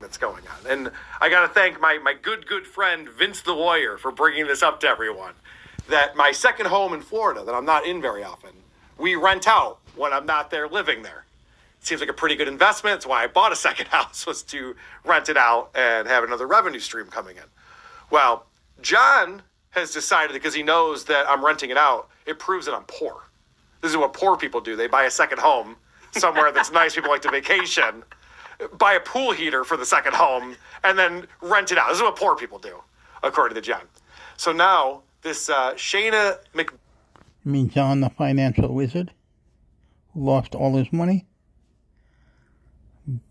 that's going on. And I got to thank my good friend, Vince the lawyer, for bringing this up to everyone. That my second home in Florida, that I'm not in very often, we rent out when I'm not there living there. Seems like a pretty good investment. That's why I bought a second house, was to rent it out and have another revenue stream coming in. Well, John has decided, because he knows that I'm renting it out, it proves that I'm poor. This is what poor people do. They buy a second home somewhere that's nice, people like to vacation, buy a pool heater for the second home, and then rent it out. This is what poor people do, according to John. So now, this Shayna Mc... You mean John the financial wizard, who lost all his money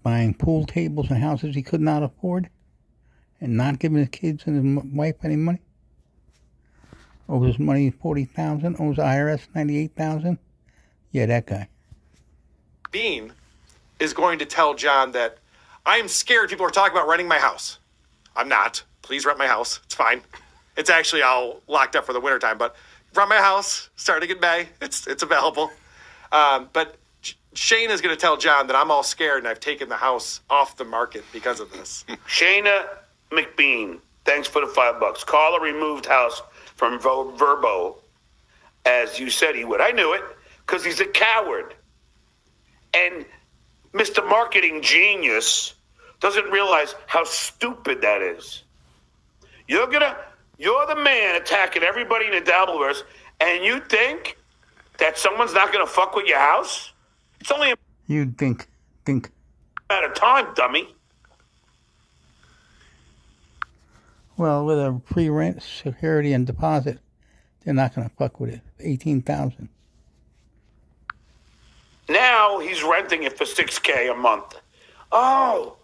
buying pool tables and houses he could not afford, and not giving his kids and his wife any money? Owes his money $40,000, owes IRS $98,000. Yeah, that guy. Bean is going to tell John that I'm scared people are talking about renting my house. I'm not. Please rent my house. It's fine. It's actually all locked up for the wintertime, but rent my house starting in May. It's available. But Shane is going to tell John that I'm all scared and I've taken the house off the market because of this. Shayna McBean, thanks for the $5. Carla removed house from Verbo, as you said he would. I knew it, because he's a coward. And Mr. Marketing Genius doesn't realize how stupid that is. You're the man attacking everybody in the Dabbleverse, and you think that someone's not going to fuck with your house? It's only a You'd think. matter of time, dummy. Well, with a pre-rent security and deposit, they're not going to fuck with it. $18,000. Now he's renting it for $6K a month. Oh,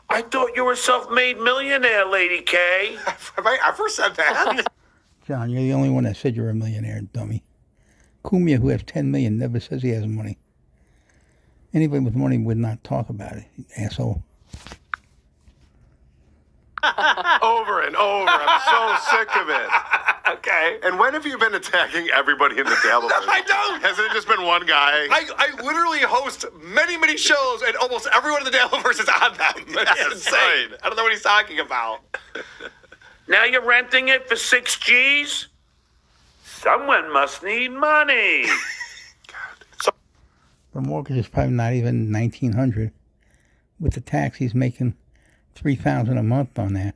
I thought you were a self-made millionaire, Lady K. Have I ever said that? John, you're the only one that said you're a millionaire, dummy. Cumia, who has $10 million, never says he has money. Anybody with money would not talk about it, asshole. Over and over. I'm so sick of it. Okay. And when have you been attacking everybody in the Dabbleverse? I don't. Hasn't it just been one guy? I literally host many shows, and almost everyone in the Dabbleverse is on them. It's insane. Right. I don't know what he's talking about. Now you're renting it for 6 G's? Someone must need money. The mortgage is probably not even $1,900. With the tax, he's making $3,000 a month on that.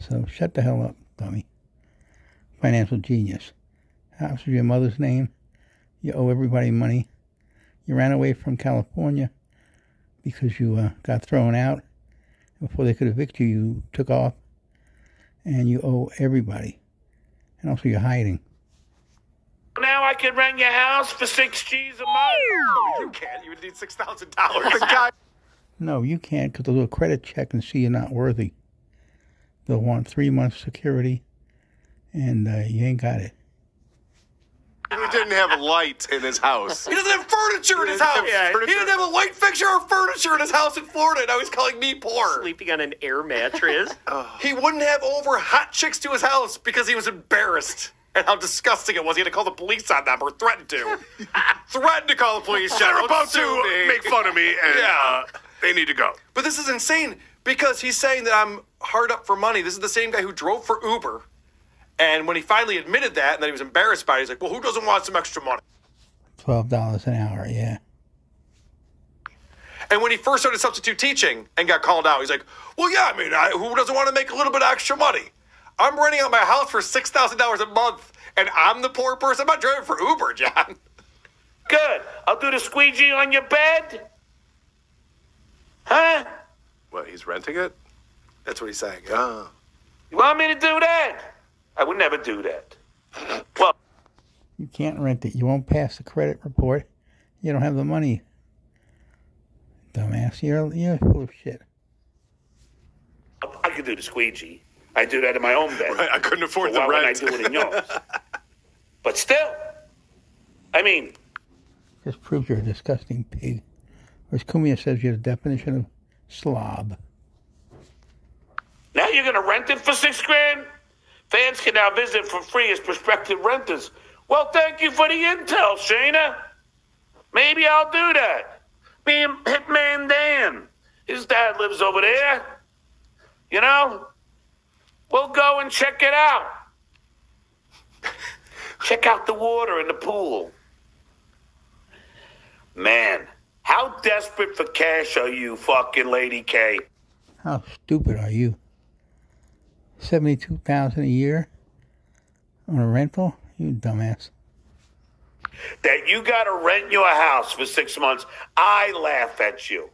So shut the hell up, dummy. Financial genius. House is your mother's name. You owe everybody money. You ran away from California because you got thrown out. Before they could evict you, you took off. And you owe everybody. And also you're hiding. Now I can rent your house for 6 G's a month. You can't. You would need $6,000. The guy. No, you can't, because they'll do a credit check and see you're not worthy. They'll want 3 months security, and you ain't got it. He didn't have light in his house. He doesn't have furniture in his house. He didn't have a light fixture or furniture in his house in Florida, and now he's calling me poor. Sleeping on an air mattress. He wouldn't have over hot chicks to his house because he was embarrassed at how disgusting it was. He had to call the police on them, or threatened to. Threatened to call the police. They're about to make fun of me, and they need to go. But this is insane, because he's saying that I'm hard up for money. This is the same guy who drove for Uber. And when he finally admitted that, and that he was embarrassed by it, he's like, well, who doesn't want some extra money? $12 an hour, yeah. And when he first started substitute teaching and got called out, he's like, well, yeah, I mean, who doesn't want to make a little bit of extra money? I'm renting out my house for $6,000 a month, and I'm the poor person. I'm not driving for Uber, John. Good. I'll do the squeegee on your bed. Huh? What, he's renting it? That's what he's saying. Yeah. Oh. You want me to do that? I would never do that. Well, You can't rent it. You won't pass the credit report. You don't have the money. Dumbass. You're full of shit. I could do the squeegee. I do that in my own bed. Right, I couldn't afford the Why rent. wouldn't I do it in yours? But still, I mean, Just proves you're a disgusting pig. Whereas Cumia says you're the definition of slob. now you're going to rent it for $6,000? Fans can now visit for free as prospective renters. Well, thank you for the intel, Shayna. Maybe I'll do that. Me and Hitman Dan. His dad lives over there. You know? We'll go and check it out. Check out the water in the pool. Man, how desperate for cash are you, fucking Lady K? How stupid are you? $72,000 a year on a rental? You dumbass. That you got to rent your house for 6 months, I laugh at you.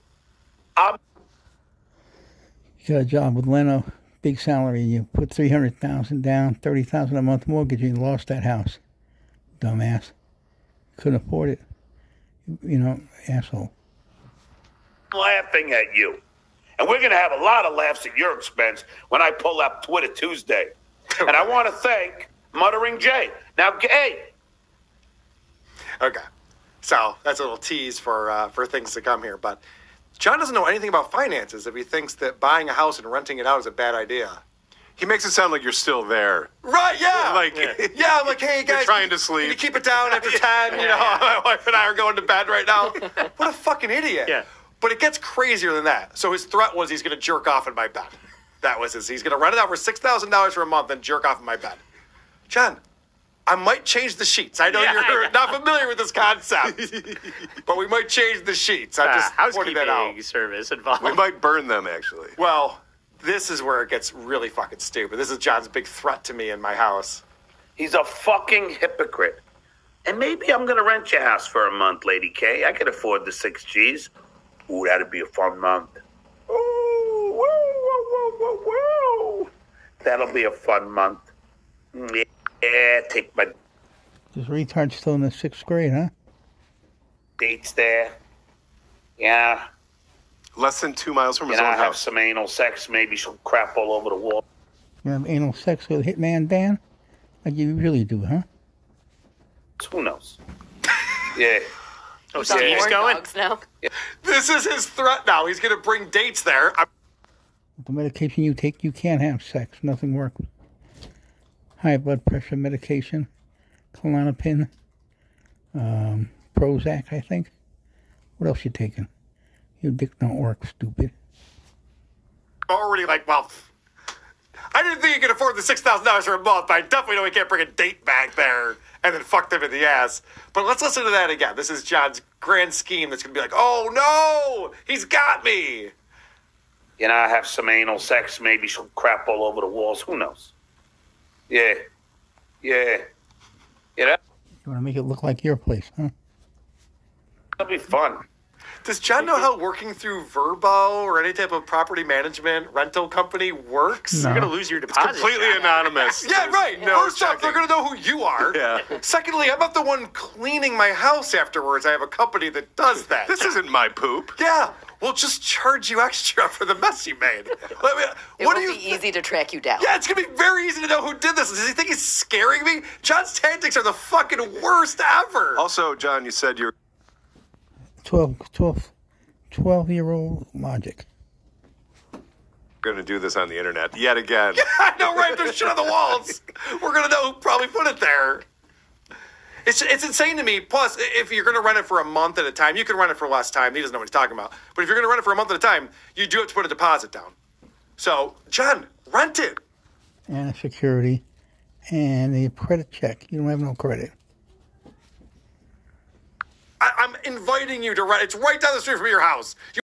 You got a job with Leno, big salary, you put $300,000 down, $30,000 a month mortgage, and you lost that house. Dumbass. Couldn't afford it. You know, asshole. Laughing at you. And we're going to have a lot of laughs at your expense when I pull up Twitter Tuesday. And I want to thank Muttering Jay. Now, hey. Okay. So that's a little tease for things to come here. But John doesn't know anything about finances if he thinks that buying a house and renting it out is a bad idea. He makes it sound like you're still there. Right, yeah. Yeah. I'm like, hey, guys. You're trying to sleep. Can you keep it down after 10? You know, my wife and I are going to bed right now. What a fucking idiot. Yeah. But it gets crazier than that. So his threat was he's going to jerk off in my bed. That was his. He's going to rent it out for $6,000 for a month and jerk off in my bed. John, I might change the sheets. I know you're not familiar with this concept, but we might change the sheets. I'm just pointing that out. Housekeeping service involved. We might burn them, actually. Well, this is where it gets really fucking stupid. This is John's big threat to me in my house. He's a fucking hypocrite. And maybe I'm going to rent your house for a month, Lady K. I can afford the 6 Gs. Ooh, that'd be a fun month. Ooh, woo, woo, woo, woo, woo. That'll be a fun month. Yeah, take my This retard's still in the 6th grade, huh? dates there. Yeah. Less than 2 miles from his You know, own have house. some anal sex, maybe some crap all over the wall. You have anal sex with Hitman Dan? Like you really do, huh? Who knows? Yeah. Oh, He's on Steve's horn going? dogs now. This is his threat now. He's going to bring dates there. With the medication you take, you can't have sex. Nothing works. High blood pressure medication, Klonopin, Prozac, I think. What else you taking? Your dick don't work, stupid. Already like, well, I didn't think he could afford the $6,000 for a month, but I definitely know he can't bring a date back there and then fuck them in the ass. But let's listen to that again. This is John's grand scheme that's going to be like, oh no, he's got me. You know, have some anal sex, maybe some crap all over the walls. Who knows? Yeah. Yeah. You know? You want to make it look like your place, huh? That'll be fun. Does John know how working through Verbo or any type of property management rental company works? No. You're going to lose your deposit. Completely anonymous. Yeah, right. No First off, they're checking. going to know who you are. Yeah. Secondly, I'm not the one cleaning my house afterwards. I have a company that does that. This isn't my poop. Yeah, we'll just charge you extra for the mess you made. Let me, It what do won't you? be easy to track you down. Yeah, it's gonna be very easy to know who did this. Does he think he's scaring me? John's tactics are the fucking worst ever. Also, John, you said you're 12-year-old logic. going to do this on the internet yet again. I know, right? There's shit on the walls. We're gonna know who probably put it there. It's insane to me. Plus, if you're going to rent it for a month at a time, you can rent it for less time. He doesn't know what he's talking about. But if you're going to rent it for a month at a time, you do have to put a deposit down. So, John, rent it. And a security. And a credit check. You don't have no credit. I'm inviting you to rent. It's right down the street from your house.